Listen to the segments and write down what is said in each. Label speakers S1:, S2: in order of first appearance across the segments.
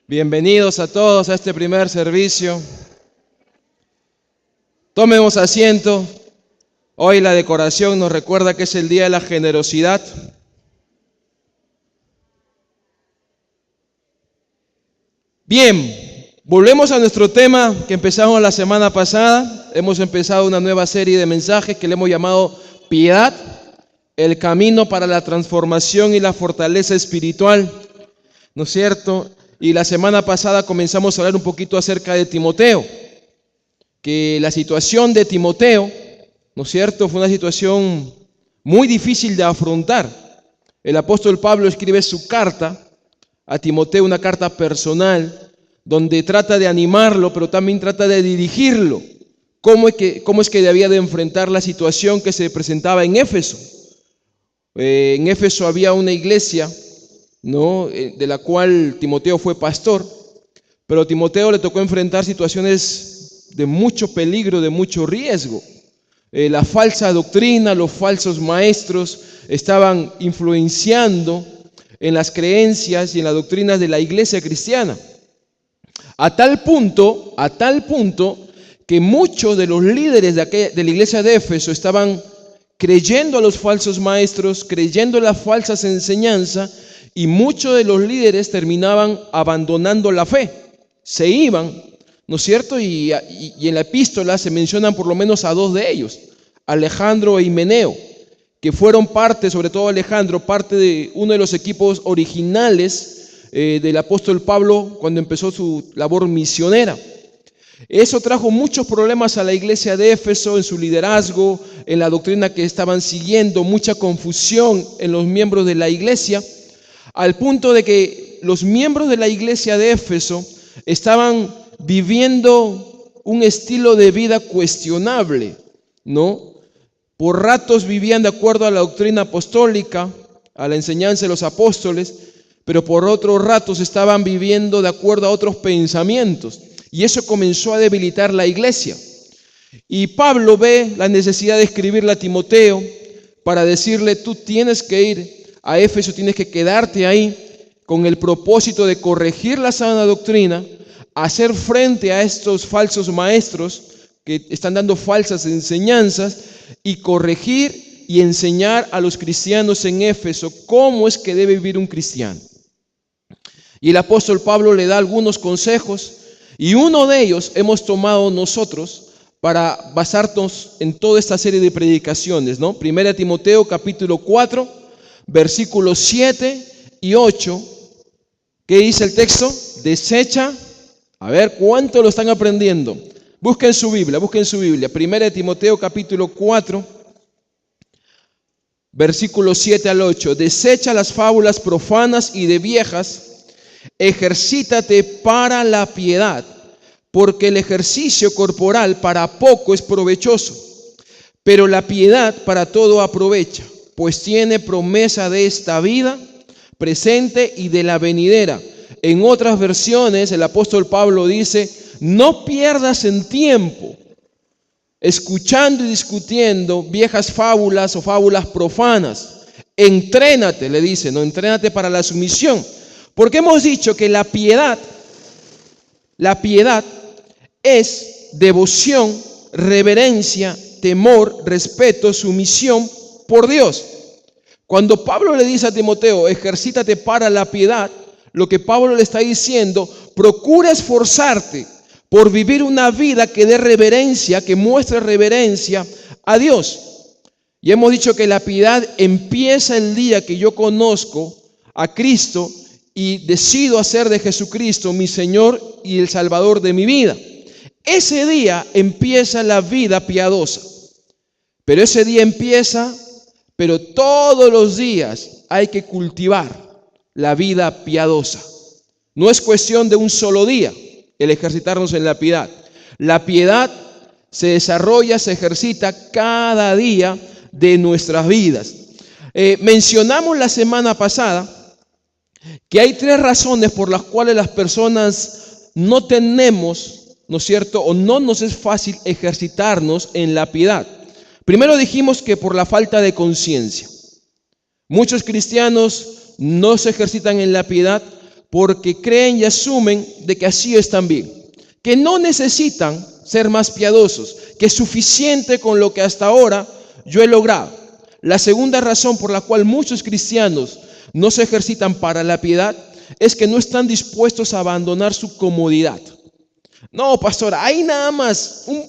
S1: Bienvenidos a todos a este primer servicio. Tomemos asiento. Hoy la decoración nos recuerda que es el día de la generosidad. Bien, volvemos a nuestro tema que empezamos la semana pasada. Hemos empezado una nueva serie de mensajes que le hemos llamado Piedad, el camino para la transformación y la fortaleza espiritual, ¿no es cierto? Y la semana pasada comenzamos a hablar un poquito acerca de Timoteo, que la situación de Timoteo, ¿no es cierto?, fue una situación muy difícil de afrontar. El apóstol Pablo escribe su carta a Timoteo, una carta personal, donde trata de animarlo, pero también trata de dirigirlo. ¿Cómo es que debía de enfrentar la situación que se presentaba en Éfeso? En Éfeso había una iglesia, ¿no?, de la cual Timoteo fue pastor, pero a Timoteo le tocó enfrentar situaciones de mucho peligro, de mucho riesgo. La falsa doctrina, los falsos maestros estaban influenciando en las creencias y en las doctrinas de la iglesia cristiana, a tal punto que muchos de los líderes de la iglesia de Éfeso estaban creyendo a los falsos maestros, creyendo las falsas enseñanzas, y muchos de los líderes terminaban abandonando la fe, se iban, ¿no es cierto? Y en la epístola se mencionan por lo menos a dos de ellos, Alejandro e Himeneo, que fueron parte, sobre todo Alejandro, parte de uno de los equipos originales del apóstol Pablo cuando empezó su labor misionera. Eso trajo muchos problemas a la iglesia de Éfeso en su liderazgo, en la doctrina que estaban siguiendo, mucha confusión en los miembros de la iglesia, al punto de que los miembros de la iglesia de Éfeso estaban viviendo un estilo de vida cuestionable, ¿no? Por ratos vivían de acuerdo a la doctrina apostólica, a la enseñanza de los apóstoles, pero por otros ratos estaban viviendo de acuerdo a otros pensamientos, y eso comenzó a debilitar la iglesia. Y Pablo ve la necesidad de escribirle a Timoteo para decirle: tú tienes que ir a Éfeso, tienes que quedarte ahí con el propósito de corregir la sana doctrina, hacer frente a estos falsos maestros que están dando falsas enseñanzas, y corregir y enseñar a los cristianos en Éfeso cómo es que debe vivir un cristiano. Y el apóstol Pablo le da algunos consejos, y uno de ellos hemos tomado nosotros para basarnos en toda esta serie de predicaciones, ¿no? 1 Timoteo capítulo 4, versículos 7 y 8. ¿Qué dice el texto? Desecha. A ver, ¿cuánto lo están aprendiendo? Busquen su Biblia. 1 Timoteo capítulo 4, versículos 7 al 8. Desecha las fábulas profanas y de viejas, ejercítate para la piedad, porque el ejercicio corporal para poco es provechoso, pero la piedad para todo aprovecha, pues tiene promesa de esta vida presente y de la venidera. En otras versiones el apóstol Pablo dice: no pierdas en tiempo escuchando y discutiendo viejas fábulas o fábulas profanas. Entrénate, le dice, no, entrénate para la sumisión. Porque hemos dicho que la piedad es devoción, reverencia, temor, respeto, sumisión por Dios. Cuando Pablo le dice a Timoteo: ejercítate para la piedad, lo que Pablo le está diciendo: procura esforzarte por vivir una vida que dé reverencia, que muestre reverencia a Dios. Y hemos dicho que la piedad empieza el día que yo conozco a Cristo y decido hacer de Jesucristo mi Señor y el Salvador de mi vida. Ese día empieza la vida piadosa. Pero ese día empieza, pero todos los días hay que cultivar la vida piadosa. No es cuestión de un solo día el ejercitarnos en la piedad. La piedad se desarrolla, se ejercita cada día de nuestras vidas. Mencionamos la semana pasada que hay 3 razones por las cuales las personas no tenemos, ¿no es cierto?, o no nos es fácil ejercitarnos en la piedad. Primero dijimos que por la falta de conciencia. Muchos cristianos no se ejercitan en la piedad porque creen y asumen de que así están bien, que no necesitan ser más piadosos, que es suficiente con lo que hasta ahora yo he logrado. La segunda razón por la cual muchos cristianos no se ejercitan para la piedad es que no están dispuestos a abandonar su comodidad. No, pastor, hay nada más un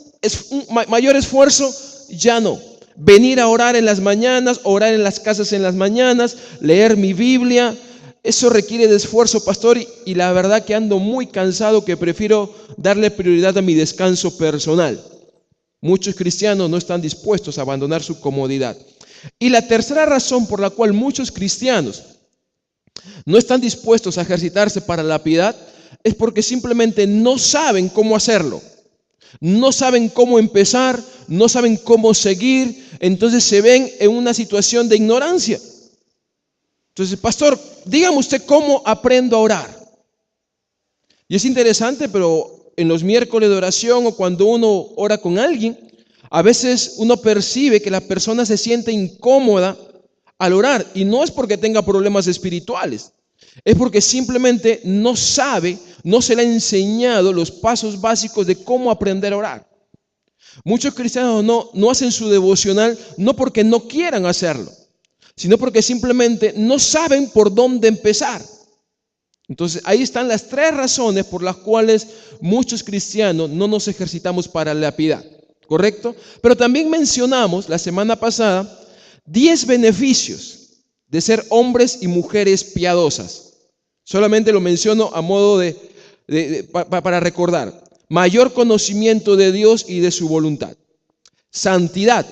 S1: mayor esfuerzo, ya no. Venir a orar en las mañanas, orar en las casas en las mañanas, leer mi Biblia, eso requiere de esfuerzo, pastor, y la verdad que ando muy cansado, que prefiero darle prioridad a mi descanso personal. Muchos cristianos no están dispuestos a abandonar su comodidad. Y la tercera razón por la cual muchos cristianos no están dispuestos a ejercitarse para la piedad es porque simplemente no saben cómo hacerlo. No saben cómo empezar, no saben cómo seguir, entonces se ven en una situación de ignorancia. Entonces, pastor, dígame usted cómo aprendo a orar. Y es interesante, pero en los miércoles de oración o cuando uno ora con alguien, a veces uno percibe que la persona se siente incómoda al orar, y no es porque tenga problemas espirituales, es porque simplemente no sabe, no se le ha enseñado los pasos básicos de cómo aprender a orar. Muchos cristianos no hacen su devocional no porque no quieran hacerlo, sino porque simplemente no saben por dónde empezar. Entonces ahí están las tres razones por las cuales muchos cristianos no nos ejercitamos para la piedad, ¿correcto? Pero también mencionamos la semana pasada 10 beneficios de ser hombres y mujeres piadosas. Solamente lo menciono a modo para recordar. Mayor conocimiento de Dios y de su voluntad. Santidad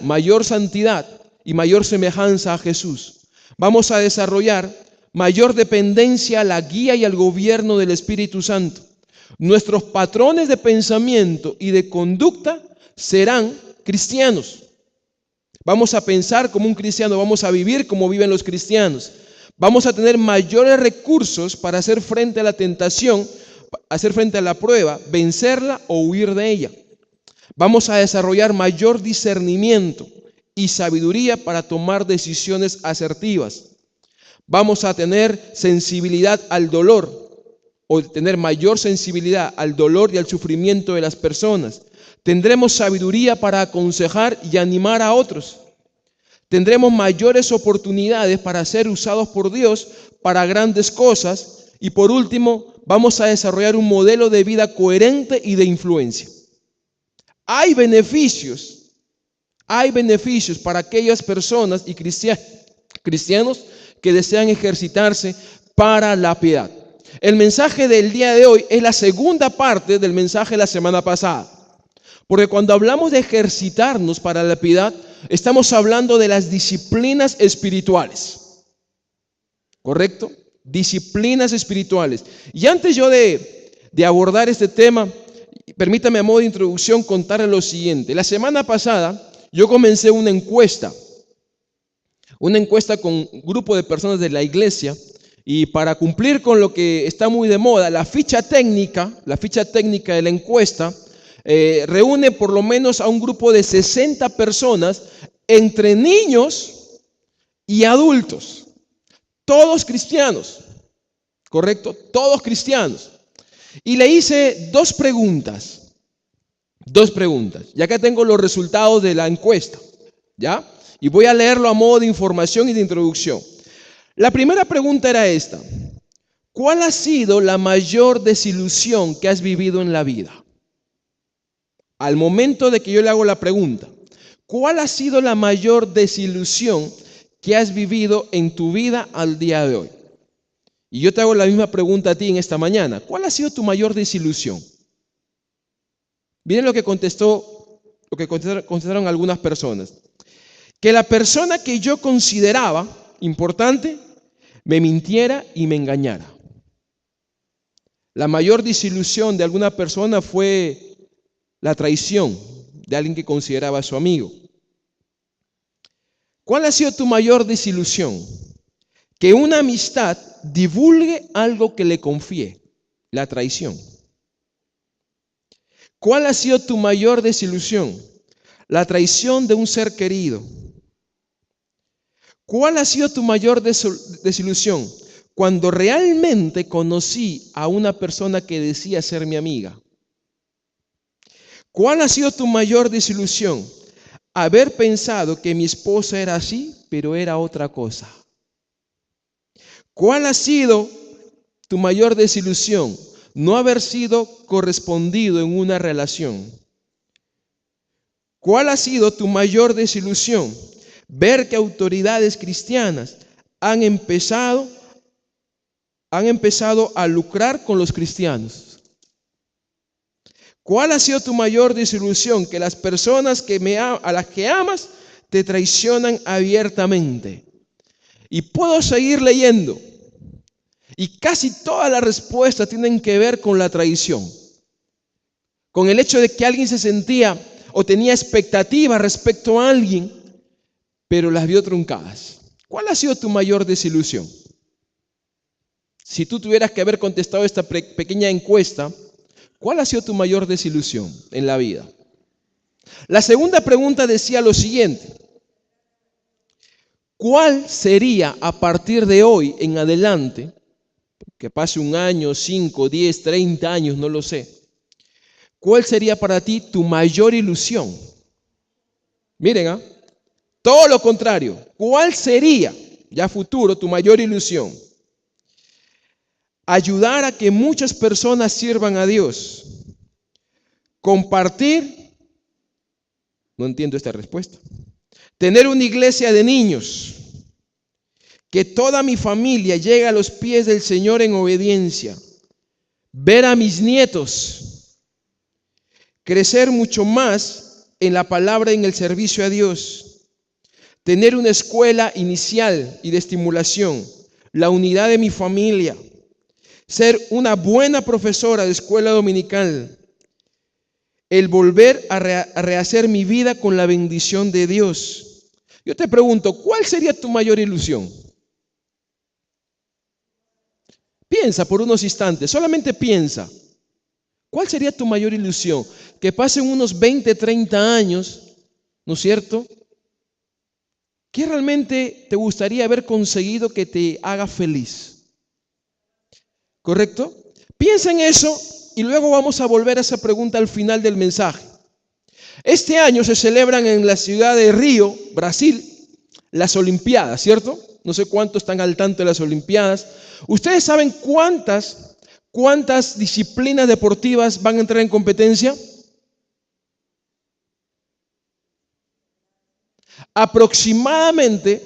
S1: y mayor semejanza a Jesús. Vamos a desarrollar mayor dependencia a la guía y al gobierno del Espíritu Santo. Nuestros patrones de pensamiento y de conducta serán cristianos. Vamos a pensar como un cristiano, vamos a vivir como viven los cristianos. Vamos a tener mayores recursos para hacer frente a la tentación, hacer frente a la prueba, vencerla o huir de ella. Vamos a desarrollar mayor discernimiento y sabiduría para tomar decisiones asertivas. Vamos a tener sensibilidad al dolor, o tener mayor sensibilidad al dolor y al sufrimiento de las personas. Tendremos sabiduría para aconsejar y animar a otros. Tendremos mayores oportunidades para ser usados por Dios para grandes cosas. Y por último, vamos a desarrollar un modelo de vida coherente y de influencia. Hay beneficios para aquellas personas y cristianos que desean ejercitarse para la piedad. El mensaje del día de hoy es la segunda parte del mensaje de la semana pasada. Porque cuando hablamos de ejercitarnos para la piedad, estamos hablando de las disciplinas espirituales. ¿Correcto? Disciplinas espirituales. Y antes yo de abordar este tema, permítame a modo de introducción contarles lo siguiente. La semana pasada yo comencé una encuesta con un grupo de personas de la iglesia, y para cumplir con lo que está muy de moda, la ficha técnica de la encuesta reúne por lo menos a un grupo de 60 personas entre niños y adultos, todos cristianos, ¿correcto? Todos cristianos. Y le hice dos preguntas. Y acá tengo los resultados de la encuesta, ¿ya? Y voy a leerlo a modo de información y de introducción. La primera pregunta era esta: ¿cuál ha sido la mayor desilusión que has vivido en la vida? Al momento de que yo le hago la pregunta, ¿cuál ha sido la mayor desilusión que has vivido en tu vida al día de hoy? Y yo te hago la misma pregunta a ti en esta mañana. ¿Cuál ha sido tu mayor desilusión? Miren lo que contestaron algunas personas. Que la persona que yo consideraba importante me mintiera y me engañara. La mayor desilusión de alguna persona fue la traición de alguien que consideraba a su amigo. ¿Cuál ha sido tu mayor desilusión? Que una amistad divulgue algo que le confíe, la traición. ¿Cuál ha sido tu mayor desilusión? La traición de un ser querido. ¿Cuál ha sido tu mayor desilusión? cuando realmente conocí a una persona que decía ser mi amiga? ¿Cuál ha sido tu mayor desilusión? Haber pensado que mi esposa era así, pero era otra cosa. ¿Cuál ha sido tu mayor desilusión? No haber sido correspondido en una relación. ¿Cuál ha sido tu mayor desilusión? Ver que autoridades cristianas han empezado a lucrar con los cristianos. ¿Cuál ha sido tu mayor desilusión? Que las personas a las que amas te traicionan abiertamente. Y puedo seguir leyendo. Y casi todas las respuestas tienen que ver con la traición. Con el hecho de que alguien se sentía o tenía expectativas respecto a alguien, pero las vio truncadas. ¿Cuál ha sido tu mayor desilusión? Si tú tuvieras que haber contestado esta pequeña encuesta, ¿cuál ha sido tu mayor desilusión en la vida? La segunda pregunta decía lo siguiente: ¿cuál sería a partir de hoy en adelante, que pase un año, 5, 10, 30 años, no lo sé, cuál sería para ti tu mayor ilusión? Miren, todo lo contrario. ¿Cuál sería, ya futuro, tu mayor ilusión? Ayudar a que muchas personas sirvan a Dios. Compartir, no entiendo esta respuesta. Tener una iglesia de niños. Que toda mi familia llegue a los pies del Señor en obediencia. Ver a mis nietos crecer mucho más en la palabra y en el servicio a Dios. Tener una escuela inicial y de estimulación. La unidad de mi familia. Ser una buena profesora de escuela dominical. El volver a rehacer mi vida con la bendición de Dios. Yo te pregunto, ¿cuál sería tu mayor ilusión? Piensa por unos instantes, solamente piensa. ¿Cuál sería tu mayor ilusión? Que pasen unos 20, 30 años, ¿no es cierto? ¿Qué realmente te gustaría haber conseguido que te haga feliz? ¿Correcto? Piensa en eso y luego vamos a volver a esa pregunta al final del mensaje. Este año se celebran en la ciudad de Río, Brasil, las Olimpiadas, ¿cierto? No sé cuántos están al tanto de las Olimpiadas. ¿Ustedes saben cuántas disciplinas deportivas van a entrar en competencia? Aproximadamente,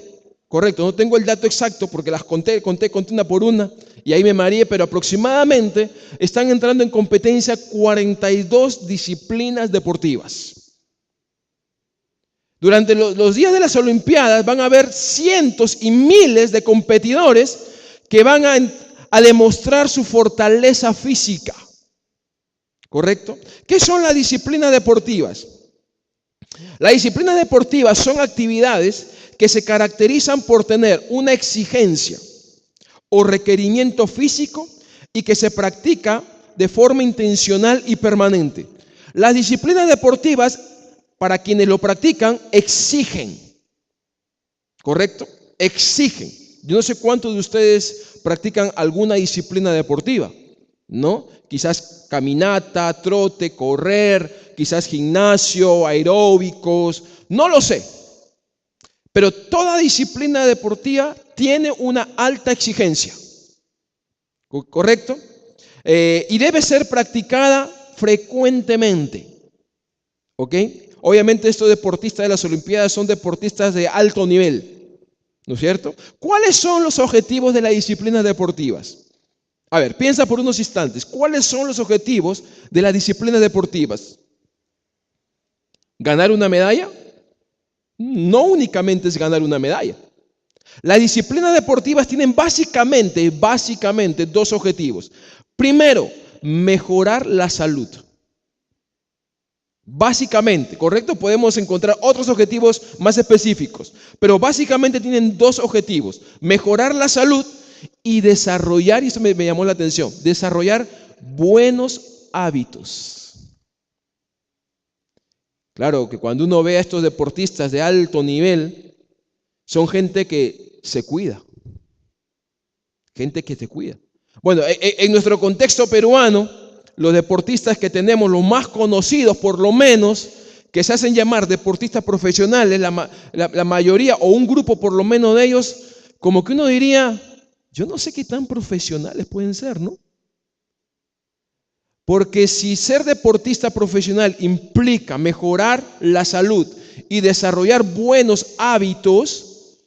S1: correcto, no tengo el dato exacto porque las conté una por una y ahí me mareé, pero aproximadamente están entrando en competencia 42 disciplinas deportivas. Durante los días de las Olimpiadas van a haber cientos y miles de competidores que van a demostrar su fortaleza física. ¿Correcto? ¿Qué son las disciplinas deportivas? Las disciplinas deportivas son actividades que se caracterizan por tener una exigencia o requerimiento físico y que se practica de forma intencional y permanente. Las disciplinas deportivas, para quienes lo practican, exigen. ¿Correcto? Exigen. Yo no sé cuántos de ustedes practican alguna disciplina deportiva, ¿no? Quizás caminata, trote, correr, quizás gimnasio, aeróbicos, no lo sé. Pero toda disciplina deportiva tiene una alta exigencia, ¿correcto? Y debe ser practicada frecuentemente, ¿ok? Obviamente estos deportistas de las Olimpiadas son deportistas de alto nivel, ¿no es cierto? ¿Cuáles son los objetivos de las disciplinas deportivas? A ver, piensa por unos instantes. ¿Cuáles son los objetivos de las disciplinas deportivas? ¿Ganar una medalla? No únicamente es ganar una medalla. Las disciplinas deportivas tienen básicamente dos objetivos. Primero, mejorar la salud. Básicamente, ¿correcto? Podemos encontrar otros objetivos más específicos, pero básicamente tienen dos objetivos: mejorar la salud y desarrollar, y eso me llamó la atención, desarrollar buenos hábitos. Claro que cuando uno ve a estos deportistas de alto nivel, son gente que se cuida, gente que se cuida. Bueno, en nuestro contexto peruano, los deportistas que tenemos, los más conocidos por lo menos, que se hacen llamar deportistas profesionales, la mayoría o un grupo por lo menos de ellos, como que uno diría, yo no sé qué tan profesionales pueden ser, ¿no? Porque si ser deportista profesional implica mejorar la salud y desarrollar buenos hábitos,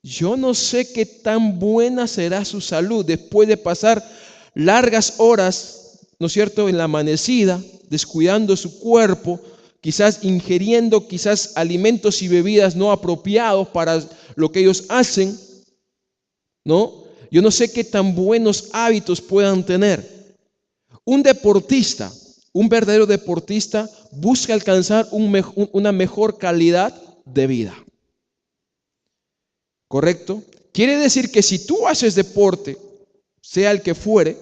S1: yo no sé qué tan buena será su salud después de pasar largas horas, ¿no es cierto?, en la amanecida, descuidando su cuerpo, quizás ingiriendo quizás alimentos y bebidas no apropiados para lo que ellos hacen, ¿no? Yo no sé qué tan buenos hábitos puedan tener. Un deportista, un verdadero deportista, busca alcanzar una mejor calidad de vida. ¿Correcto? Quiere decir que si tú haces deporte, sea el que fuere,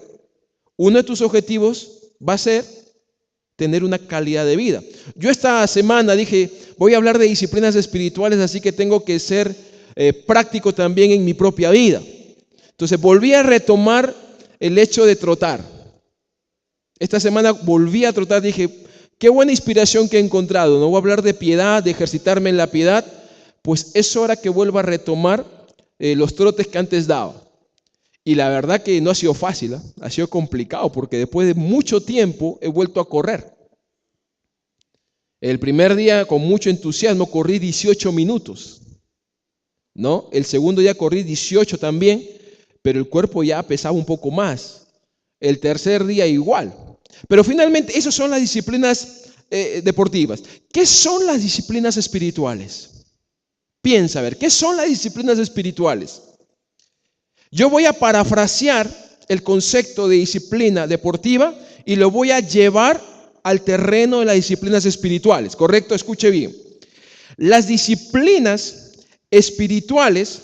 S1: uno de tus objetivos va a ser tener una calidad de vida. Yo esta semana dije, voy a hablar de disciplinas espirituales, así que tengo que ser práctico también en mi propia vida. Entonces volví a retomar el hecho de trotar. Esta semana volví a trotar, dije, qué buena inspiración que he encontrado. No voy a hablar de piedad, de ejercitarme en la piedad, pues es hora que vuelva a retomar los trotes que antes daba. Y la verdad que no ha sido fácil, ¿eh? Ha sido complicado porque después de mucho tiempo he vuelto a correr. El primer día con mucho entusiasmo corrí 18 minutos, ¿no? El segundo día corrí 18 también, pero el cuerpo ya pesaba un poco más. El tercer día igual. Pero finalmente, esas son las disciplinas deportivas. ¿Qué son las disciplinas espirituales? Piensa, a ver, ¿qué son las disciplinas espirituales? Yo voy a parafrasear el concepto de disciplina deportiva y lo voy a llevar al terreno de las disciplinas espirituales. ¿Correcto? Escuche bien. Las disciplinas espirituales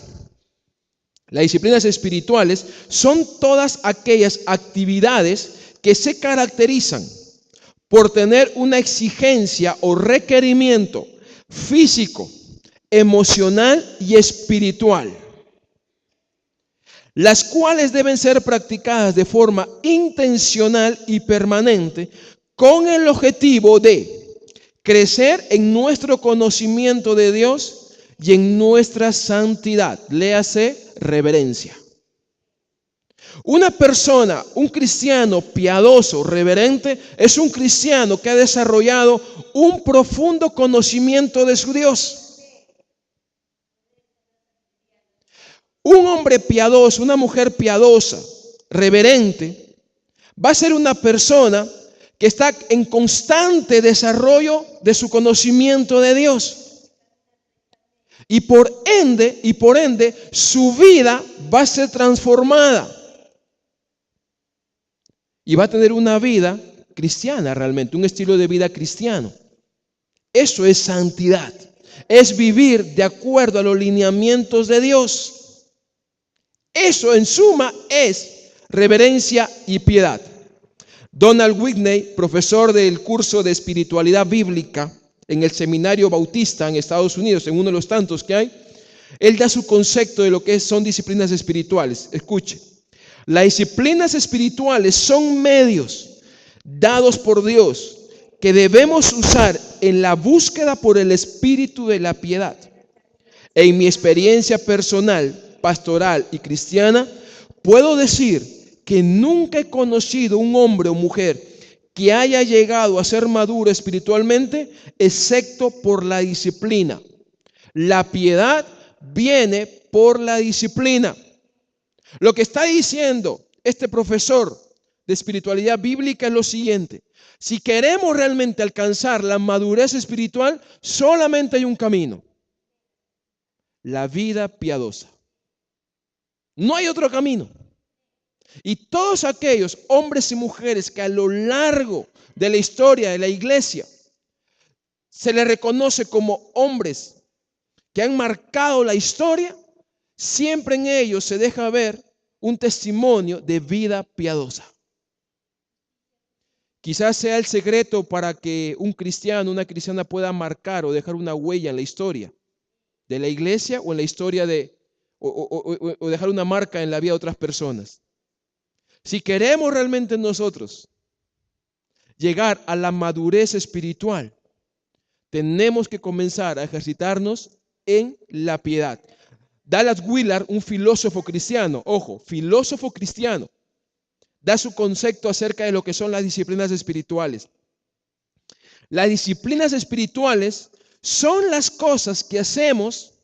S1: son todas aquellas actividades que se caracterizan por tener una exigencia o requerimiento físico, emocional y espiritual, las cuales deben ser practicadas de forma intencional y permanente con el objetivo de crecer en nuestro conocimiento de Dios y en nuestra santidad. Léase reverencia. Una persona, un cristiano piadoso, reverente, es un cristiano que ha desarrollado un profundo conocimiento de su Dios. Un hombre piadoso, una mujer piadosa, reverente, va a ser una persona que está en constante desarrollo de su conocimiento de Dios. Y por ende, su vida va a ser transformada. Y va a tener una vida cristiana realmente, un estilo de vida cristiano. Eso es santidad. Es vivir de acuerdo a los lineamientos de Dios. Eso en suma es reverencia y piedad. Donald Whitney, profesor del curso de espiritualidad bíblica en el seminario bautista en Estados Unidos, en uno de los tantos que hay, él da su concepto de lo que son disciplinas espirituales. Escuche. Las disciplinas espirituales son medios dados por Dios que debemos usar en la búsqueda por el espíritu de la piedad. En mi experiencia personal, pastoral y cristiana, puedo decir que nunca he conocido un hombre o mujer que haya llegado a ser maduro espiritualmente, excepto por la disciplina. La piedad viene por la disciplina. Lo que está diciendo este profesor de espiritualidad bíblica es lo siguiente: si queremos realmente alcanzar la madurez espiritual, solamente hay un camino: la vida piadosa. No hay otro camino. Y todos aquellos hombres y mujeres que a lo largo de la historia de la iglesia se les reconoce como hombres que han marcado la historia, siempre en ellos se deja ver un testimonio de vida piadosa. Quizás sea el secreto para que un cristiano, una cristiana pueda marcar o dejar una huella en la historia de la iglesia o en la historia de o dejar una marca en la vida de otras personas. Si queremos realmente nosotros llegar a la madurez espiritual, tenemos que comenzar a ejercitarnos en la piedad. Dallas Willard, un filósofo cristiano, ojo, filósofo cristiano, da su concepto acerca de lo que son las disciplinas espirituales. Las disciplinas espirituales son las cosas que hacemos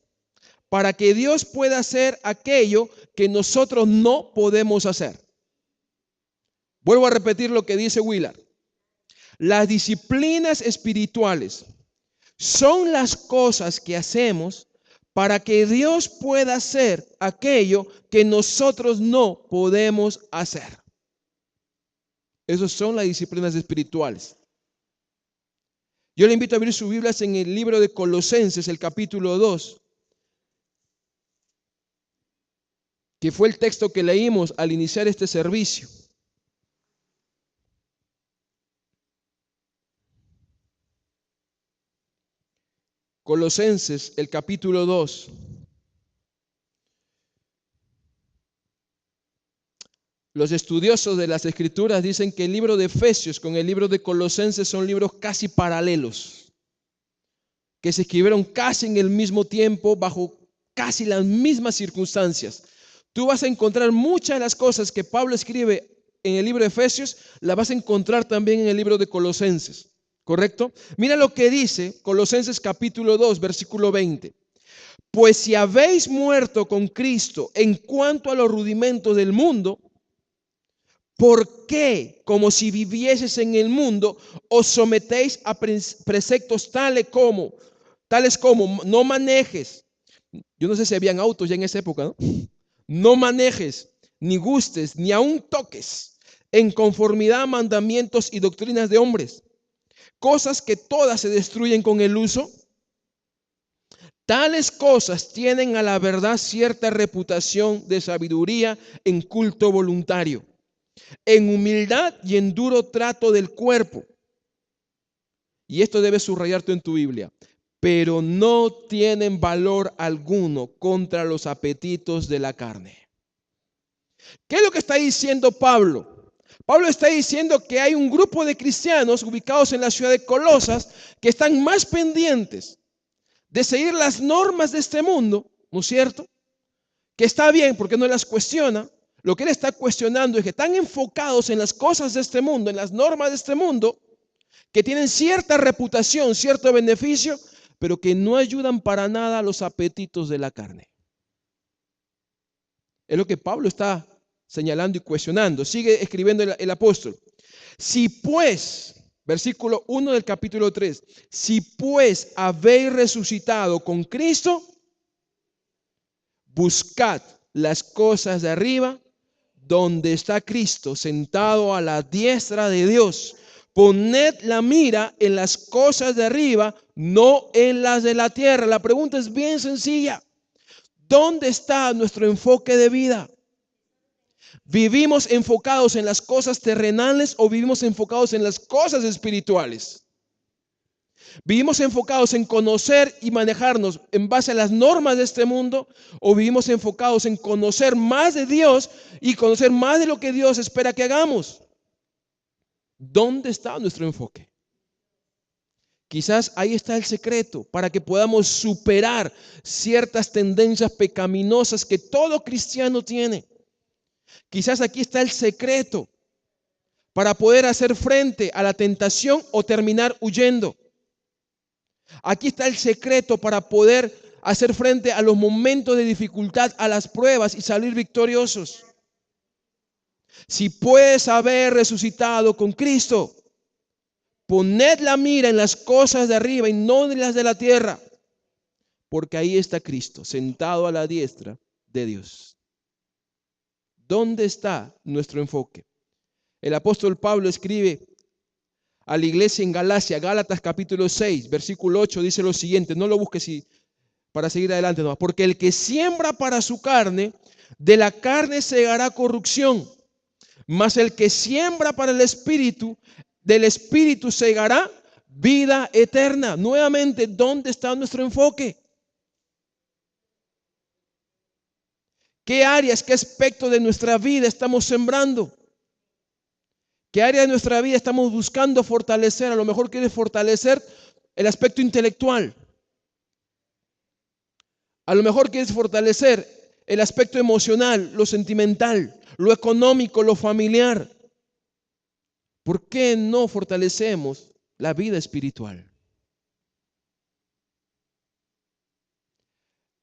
S1: para que Dios pueda hacer aquello que nosotros no podemos hacer. Vuelvo a repetir lo que dice Willard. Las disciplinas espirituales son las cosas que hacemos para que Dios pueda hacer aquello que nosotros no podemos hacer. Esas son las disciplinas espirituales. Yo le invito a abrir sus Biblias en el libro de Colosenses, el capítulo 2, que fue el texto que leímos al iniciar este servicio. Colosenses, el capítulo 2. Los estudiosos de las Escrituras dicen que el libro de Efesios con el libro de Colosenses son libros casi paralelos, que se escribieron casi en el mismo tiempo, bajo casi las mismas circunstancias. Tú vas a encontrar muchas de las cosas que Pablo escribe en el libro de Efesios, las vas a encontrar también en el libro de Colosenses. ¿Correcto? Mira lo que dice Colosenses capítulo 2, versículo 20. Pues si habéis muerto con Cristo en cuanto a los rudimentos del mundo, ¿por qué, como si vivieses en el mundo, os sometéis a preceptos tales como no manejes? Yo no sé si habían autos ya en esa época, ¿no? No manejes, ni gustes, ni aun toques, en conformidad a mandamientos y doctrinas de hombres, cosas que todas se destruyen con el uso. Tales cosas tienen a la verdad cierta reputación de sabiduría en culto voluntario, en humildad y en duro trato del cuerpo. Y esto debes subrayarte en tu Biblia. Pero no tienen valor alguno contra los apetitos de la carne. ¿Qué es lo que está diciendo Pablo? Pablo está diciendo que hay un grupo de cristianos ubicados en la ciudad de Colosas que están más pendientes de seguir las normas de este mundo, ¿no es cierto? Que está bien porque no las cuestiona. Lo que él está cuestionando es que están enfocados en las cosas de este mundo, en las normas de este mundo, que tienen cierta reputación, cierto beneficio, pero que no ayudan para nada a los apetitos de la carne. Es lo que Pablo está señalando y cuestionando. Sigue escribiendo el apóstol. Si pues, versículo 1 del capítulo 3, si pues habéis resucitado con Cristo, buscad las cosas de arriba, donde está Cristo sentado a la diestra de Dios. Poned la mira en las cosas de arriba, no en las de la tierra. La pregunta es bien sencilla. ¿Dónde está nuestro enfoque de vida? ¿Vivimos enfocados en las cosas terrenales o vivimos enfocados en las cosas espirituales? ¿Vivimos enfocados en conocer y manejarnos en base a las normas de este mundo o vivimos enfocados en conocer más de Dios y conocer más de lo que Dios espera que hagamos? ¿Dónde está nuestro enfoque? Quizás ahí está el secreto para que podamos superar ciertas tendencias pecaminosas que todo cristiano tiene. Quizás aquí está el secreto para poder hacer frente a la tentación o terminar huyendo. Aquí está el secreto para poder hacer frente a los momentos de dificultad, a las pruebas y salir victoriosos. Si puedes haber resucitado con Cristo, poned la mira en las cosas de arriba y no en las de la tierra, porque ahí está Cristo, sentado a la diestra de Dios. ¿Dónde está nuestro enfoque? El apóstol Pablo escribe a la iglesia en Galacia, Gálatas capítulo 6, versículo 8, dice lo siguiente, no lo busques para seguir adelante, no, porque el que siembra para su carne, de la carne segará corrupción, mas el que siembra para el Espíritu, del Espíritu segará vida eterna. Nuevamente, ¿dónde está nuestro enfoque? ¿Qué áreas, qué aspectos de nuestra vida estamos sembrando? ¿Qué área de nuestra vida estamos buscando fortalecer? A lo mejor quieres fortalecer el aspecto intelectual. A lo mejor quieres fortalecer el aspecto emocional, lo sentimental, lo económico, lo familiar. ¿Por qué no fortalecemos la vida espiritual?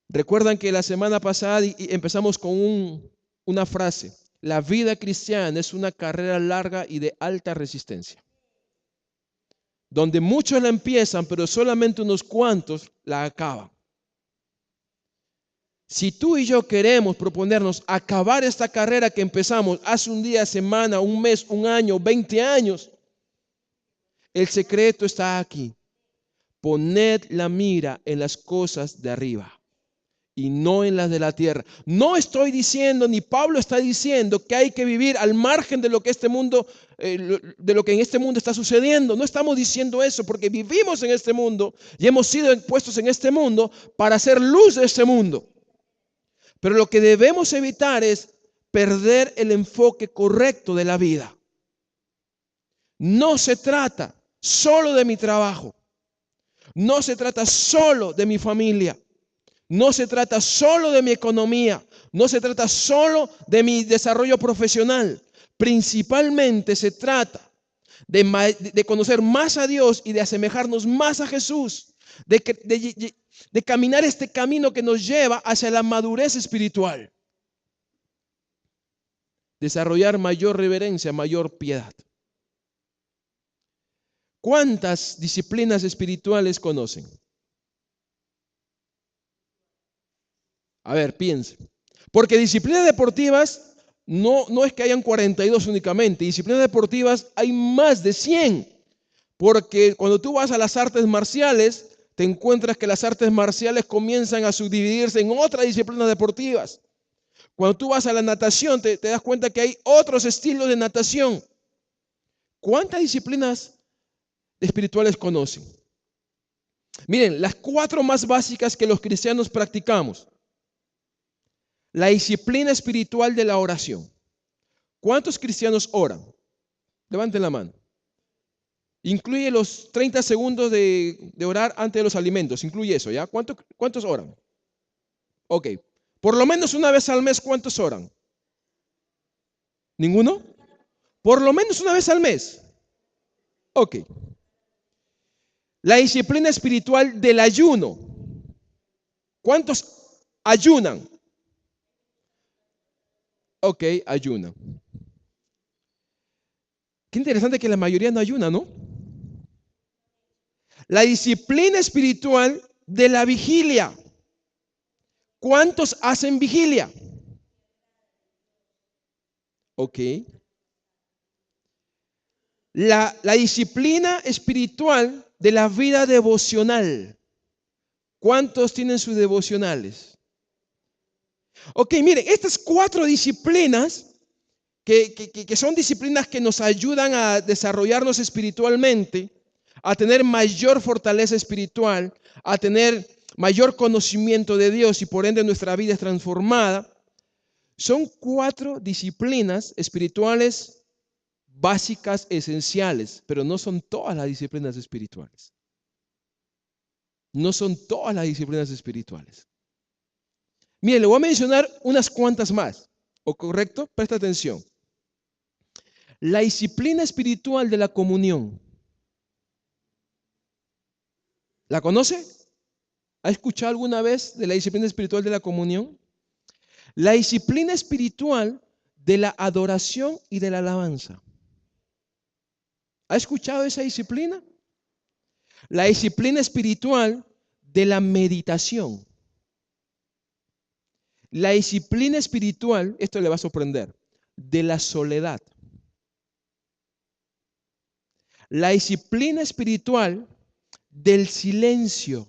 S1: Recuerdan que la semana pasada empezamos con una frase. La vida cristiana es una carrera larga y de alta resistencia, donde muchos la empiezan, pero solamente unos cuantos la acaban. Si tú y yo queremos proponernos acabar esta carrera que empezamos hace un día, semana, un mes, un año, 20 años, el secreto está aquí. Poned la mira en las cosas de arriba y no en las de la tierra. No estoy diciendo, ni Pablo está diciendo, que hay que vivir al margen de lo que este mundo, de lo que en este mundo está sucediendo. No estamos diciendo eso, porque vivimos en este mundo y hemos sido puestos en este mundo para hacer luz de este mundo. Pero lo que debemos evitar es perder el enfoque correcto de la vida. No se trata solo de mi trabajo. No se trata solo de mi familia. No se trata solo de mi economía. No se trata solo de mi desarrollo profesional. Principalmente se trata de conocer más a Dios y de asemejarnos más a Jesús. De caminar este camino que nos lleva hacia la madurez espiritual. Desarrollar mayor reverencia, mayor piedad. ¿Cuántas disciplinas espirituales conocen? A ver, piensen. Porque disciplinas deportivas no es que hayan 42 únicamente. Disciplinas deportivas hay más de 100. Porque cuando tú vas a las artes marciales, te encuentras que las artes marciales comienzan a subdividirse en otras disciplinas deportivas. Cuando tú vas a la natación, te das cuenta que hay otros estilos de natación. ¿Cuántas disciplinas espirituales conocen? Miren, las 4 más básicas que los cristianos practicamos. La disciplina espiritual de la oración. ¿Cuántos cristianos oran? Levanten la mano. Incluye los 30 segundos de orar antes de los alimentos. Incluye eso, ¿ya? ¿Cuántos oran? Ok. Por lo menos una vez al mes, ¿cuántos oran? ¿Ninguno? Por lo menos una vez al mes. Ok. La disciplina espiritual del ayuno. ¿Cuántos ayunan? Ok, ayunan. Qué interesante que la mayoría no ayuna, ¿no? La disciplina espiritual de la vigilia. ¿Cuántos hacen vigilia? Ok. La disciplina espiritual de la vida devocional. ¿Cuántos tienen sus devocionales? Ok, miren, estas 4 disciplinas que son disciplinas que nos ayudan a desarrollarnos espiritualmente, a tener mayor fortaleza espiritual, a tener mayor conocimiento de Dios y por ende nuestra vida es transformada. Son 4 disciplinas espirituales básicas, esenciales, pero no son todas las disciplinas espirituales. No son todas las disciplinas espirituales. Mire, le voy a mencionar unas cuantas más. ¿O correcto? Presta atención. La disciplina espiritual de la comunión. ¿La conoce? ¿Ha escuchado alguna vez de la disciplina espiritual de la comunión? La disciplina espiritual de la adoración y de la alabanza. ¿Ha escuchado esa disciplina? La disciplina espiritual de la meditación. La disciplina espiritual, esto le va a sorprender, de la soledad. La disciplina espiritual del silencio.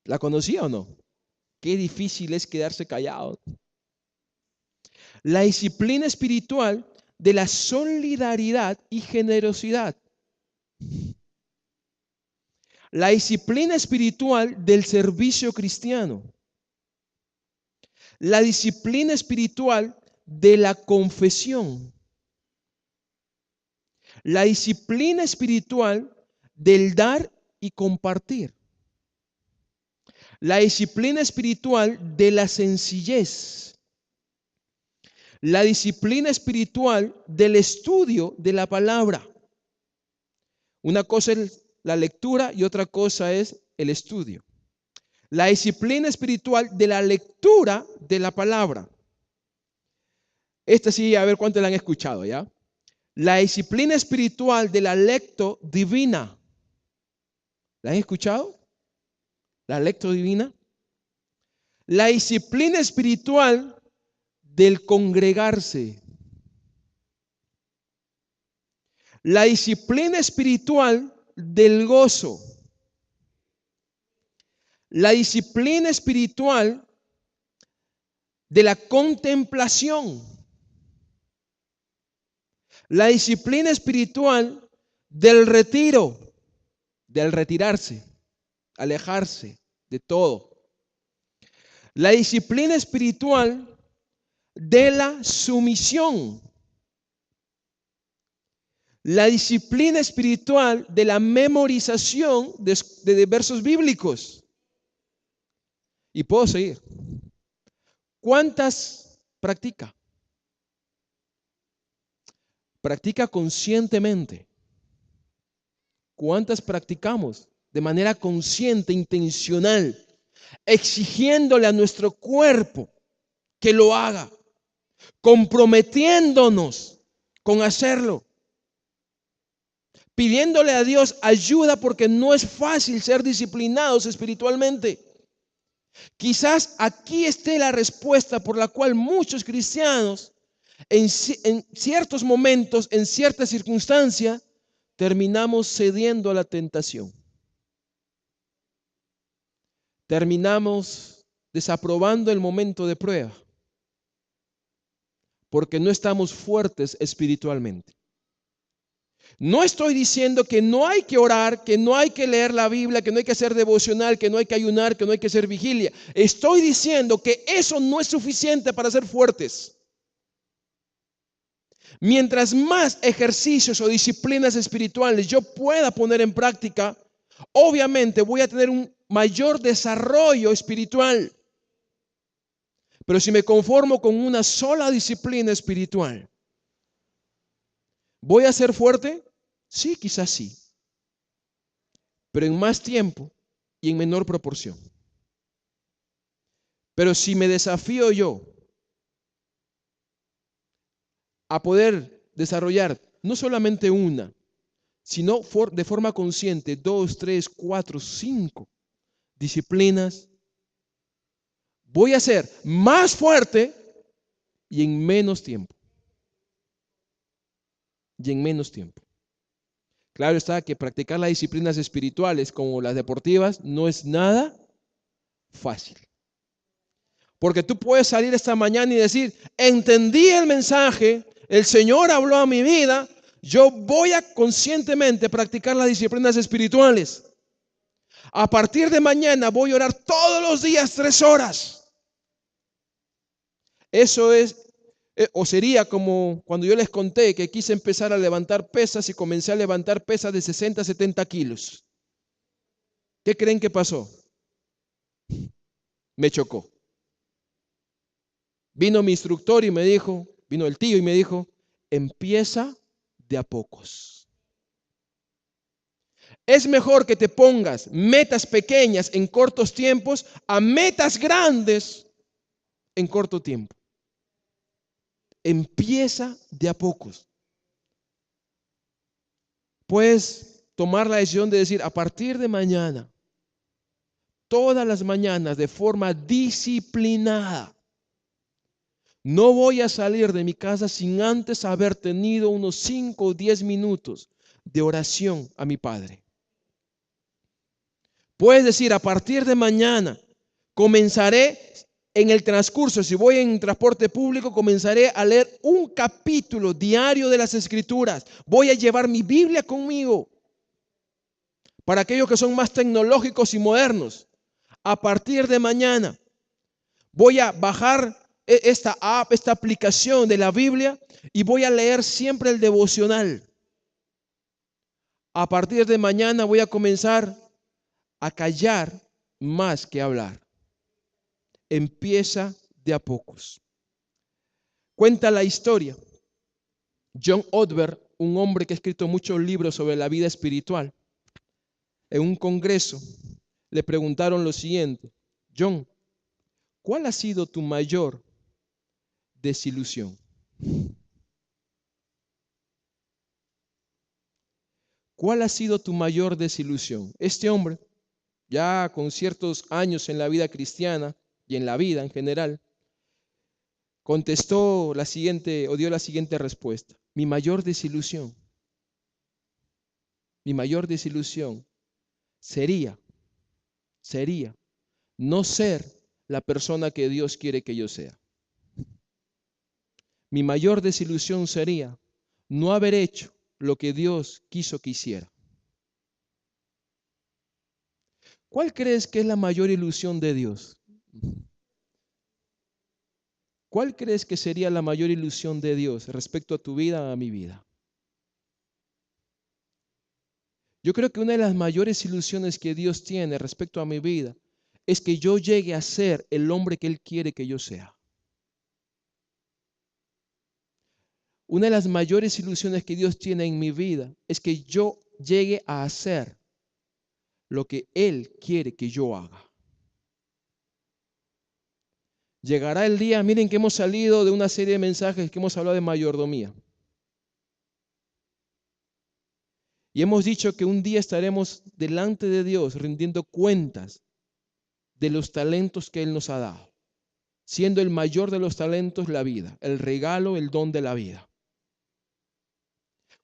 S1: ¿La conocía o no? Qué difícil es quedarse callado. La disciplina espiritual de la solidaridad y generosidad. La disciplina espiritual del servicio cristiano. la disciplina espiritual de la confesión, la disciplina espiritual del dar y compartir, la disciplina espiritual de la sencillez, la disciplina espiritual del estudio de la palabra. Una cosa es la lectura y otra cosa es el estudio. La disciplina espiritual de la lectura de la palabra. Esta sí, a ver cuántos la han escuchado, ¿ya? La disciplina espiritual de la lecto divina. ¿La han escuchado? La lecto divina. La disciplina espiritual del congregarse. La disciplina espiritual del gozo. La disciplina espiritual de la contemplación. La disciplina espiritual del retiro, del retirarse, alejarse de todo. La disciplina espiritual de la sumisión. La disciplina espiritual de la memorización de versos bíblicos. Y puedo seguir. ¿Cuántas practica? Practica conscientemente. ¿Cuántas practicamos de manera consciente, intencional, exigiéndole a nuestro cuerpo que lo haga, comprometiéndonos con hacerlo, pidiéndole a Dios ayuda porque no es fácil ser disciplinados espiritualmente? Quizás aquí esté la respuesta por la cual muchos cristianos en ciertos momentos, en ciertas circunstancias, terminamos cediendo a la tentación. Terminamos desaprobando el momento de prueba porque no estamos fuertes espiritualmente. No estoy diciendo que no hay que orar, que no hay que leer la Biblia, que no hay que hacer devocional, que no hay que ayunar, que no hay que hacer vigilia. Estoy diciendo que eso no es suficiente para ser fuertes. Mientras más ejercicios o disciplinas espirituales yo pueda poner en práctica, obviamente voy a tener un mayor desarrollo espiritual. Pero si me conformo con una sola disciplina espiritual, ¿voy a ser fuerte? Sí, quizás sí. Pero en más tiempo y en menor proporción. Pero si me desafío yo a poder desarrollar no solamente una, sino de forma consciente 2, 3, 4, 5 disciplinas, voy a ser más fuerte y en menos tiempo. Y en menos tiempo. Claro está que practicar las disciplinas espirituales como las deportivas no es nada fácil. Porque tú puedes salir esta mañana y decir, entendí el mensaje, el Señor habló a mi vida, yo voy a conscientemente practicar las disciplinas espirituales. A partir de mañana voy a orar todos los días 3 horas. Eso es, o sería como cuando yo les conté que quise empezar a levantar pesas y comencé a levantar pesas de 60 a 70 kilos. ¿Qué creen que pasó? Me chocó. Vino mi instructor y me dijo, vino el tío y me dijo, empieza de a pocos. Es mejor que te pongas metas pequeñas en cortos tiempos a metas grandes en corto tiempo. Empieza de a pocos. Puedes tomar la decisión de decir, a partir de mañana, todas las mañanas de forma disciplinada, no voy a salir de mi casa sin antes haber tenido unos 5 o 10 minutos de oración a mi Padre. Puedes decir, a partir de mañana comenzaré en el transcurso, si voy en transporte público, comenzaré a leer un capítulo diario de las Escrituras. Voy a llevar mi Biblia conmigo. Para aquellos que son más tecnológicos y modernos, a partir de mañana Voy a bajar esta app, esta aplicación de la Biblia y voy a leer siempre el devocional. A partir de mañana voy a comenzar a callar más que hablar. Empieza de a pocos. Cuenta la historia. John Ortberg, un hombre que ha escrito muchos libros sobre la vida espiritual, en un congreso le preguntaron lo siguiente: John, ¿cuál ha sido tu mayor desilusión? ¿Cuál ha sido tu mayor desilusión? Este hombre, ya con ciertos años en la vida cristiana y en la vida en general, contestó la siguiente, o dio la siguiente respuesta: mi mayor desilusión sería no ser la persona que Dios quiere que yo sea. Mi mayor desilusión sería no haber hecho lo que Dios quiso que hiciera. ¿Cuál crees que es la mayor ilusión de Dios? ¿Cuál crees que sería la mayor ilusión de Dios respecto a tu vida, a mi vida? Yo creo que una de las mayores ilusiones que Dios tiene respecto a mi vida es que yo llegue a ser el hombre que Él quiere que yo sea. Una de las mayores ilusiones que Dios tiene en mi vida es que yo llegue a hacer lo que Él quiere que yo haga. Llegará el día, miren que hemos salido de una serie de mensajes que hemos hablado de mayordomía. Y hemos dicho que un día estaremos delante de Dios rindiendo cuentas de los talentos que Él nos ha dado, siendo el mayor de los talentos la vida, el regalo, el don de la vida.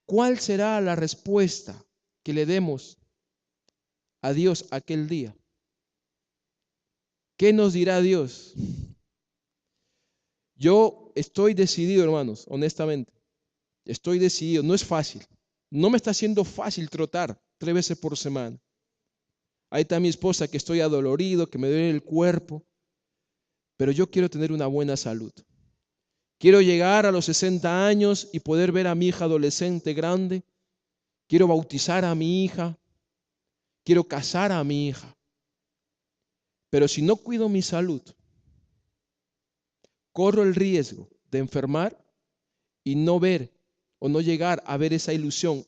S1: ¿Cuál será la respuesta que le demos a Dios aquel día? ¿Qué nos dirá Dios? Yo estoy decidido, hermanos, honestamente. Estoy decidido, no es fácil. No me está siendo fácil trotar 3 veces por semana. Ahí está mi esposa, que estoy adolorido, que me duele el cuerpo, pero yo quiero tener una buena salud. Quiero llegar a los 60 años y poder ver a mi hija adolescente grande. Quiero bautizar a mi hija. Quiero casar a mi hija. Pero si no cuido mi salud, corro el riesgo de enfermar y no ver o no llegar a ver esa ilusión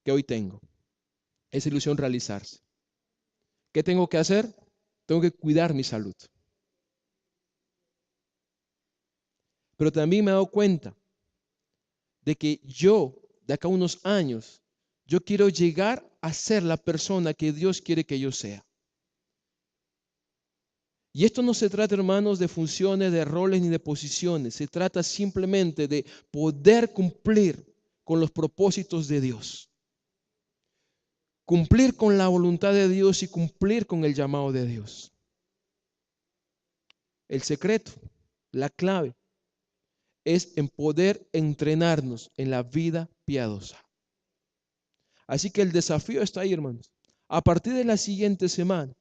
S1: que hoy tengo. Esa ilusión realizarse. ¿Qué tengo que hacer? Tengo que cuidar mi salud. Pero también me he dado cuenta de que yo, de acá a unos años, yo quiero llegar a ser la persona que Dios quiere que yo sea. Y esto no se trata, hermanos, de funciones, de roles ni de posiciones. Se trata simplemente de poder cumplir con los propósitos de Dios. Cumplir con la voluntad de Dios y cumplir con el llamado de Dios. El secreto, la clave, es en poder entrenarnos en la vida piadosa. Así que el desafío está ahí, hermanos. A partir de la siguiente semana,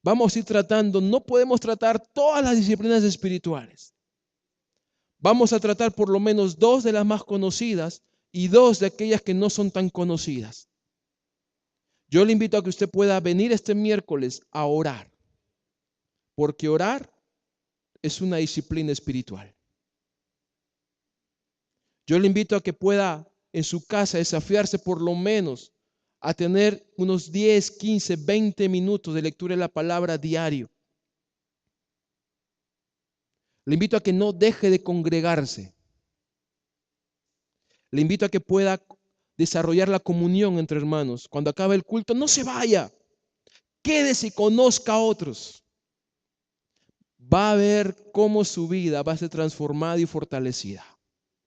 S1: vamos a ir tratando, no podemos tratar todas las disciplinas espirituales. Vamos a tratar por lo menos 2 de las más conocidas y 2 de aquellas que no son tan conocidas. Yo le invito a que usted pueda venir este miércoles a orar, porque orar es una disciplina espiritual. Yo le invito a que pueda en su casa desafiarse por lo menos a tener unos 10, 15, 20 minutos de lectura de la palabra diario. Le invito a que no deje de congregarse. Le invito a que pueda desarrollar la comunión entre hermanos. Cuando acabe el culto, no se vaya. Quédese y conozca a otros. Va a ver cómo su vida va a ser transformada y fortalecida.